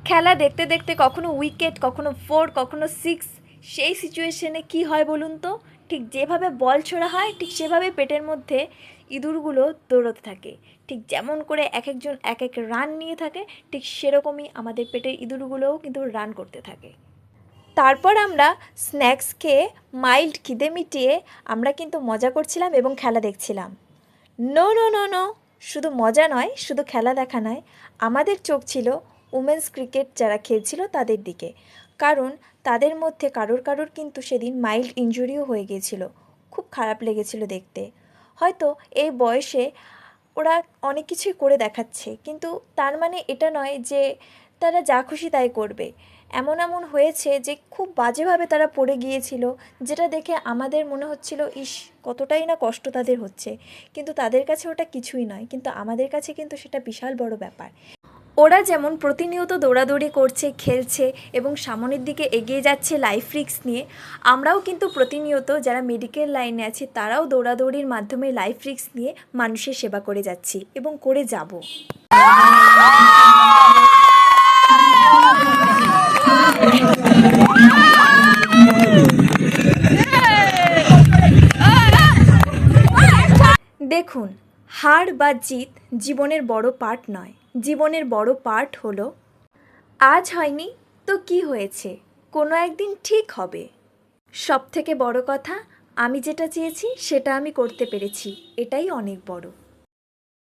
খেলা দেখতে দেখতে কখনো উইকেট, কখনো 4, কখনো 6, সেই সিচুয়েশনে কি হয় বলুন তো? ঠিক যেভাবে বল ছোড়া হয় ঠিক সেভাবে পেটের মধ্যে ইঁদুরগুলো দৌড়তে থাকে। ঠিক যেমন করে এক একজন এক এক রান নিয়ে থাকে, ঠিক সেরকমই আমাদের পেটের ইঁদুরগুলোও কিন্তু রান করতে থাকে। তারপর আমরা স্ন্যাক্স খেয়ে মাইল্ড খিদে মিটিয়ে আমরা কিন্তু মজা করছিলাম এবং খেলা দেখছিলাম। নো নো নো নো, শুধু মজা নয়, শুধু খেলা দেখা নয়, আমাদের চোখ ছিল উমেন্স ক্রিকেট যারা খেলছিল তাদের দিকে। কারণ তাদের মধ্যে কারোর কারোর কিন্তু সেদিন মাইল্ড ইনজুরিও হয়ে গিয়েছিল। খুব খারাপ লেগেছিল দেখতে। হয়তো এই বয়সে ওরা অনেক কিছুই করে দেখাচ্ছে, কিন্তু তার মানে এটা নয় যে তারা যা খুশি তাই করবে। এমন এমন হয়েছে যে খুব বাজেভাবে তারা পড়ে গিয়েছিল, যেটা দেখে আমাদের মনে হচ্ছিল ইস, কতটাই না কষ্ট তাদের হচ্ছে। কিন্তু তাদের কাছে ওটা কিছুই নয়, কিন্তু আমাদের কাছে কিন্তু সেটা বিশাল বড় ব্যাপার। ওরা যেমন প্রতিনিয়ত দৌড়াদৌড়ি করছে, খেলছে এবং সামনের দিকে এগিয়ে যাচ্ছে লাইফ রিস্ক নিয়ে, আমরাও কিন্তু প্রতিনিয়ত যারা মেডিকেল লাইনে আছি তারাও দৌড়াদৌড়ির মাধ্যমে লাইফ রিস্ক নিয়ে মানুষের সেবা করে যাচ্ছি এবং করে যাব। দেখুন, হার বা জিত জীবনের বড় পার্ট নয়। জীবনের বড় পার্ট হলো আজ হয়নি তো কি হয়েছে, কোনো একদিন ঠিক হবে। সবথেকে বড় কথা, আমি যেটা চেয়েছি সেটা আমি করতে পেরেছি, এটাই অনেক বড়।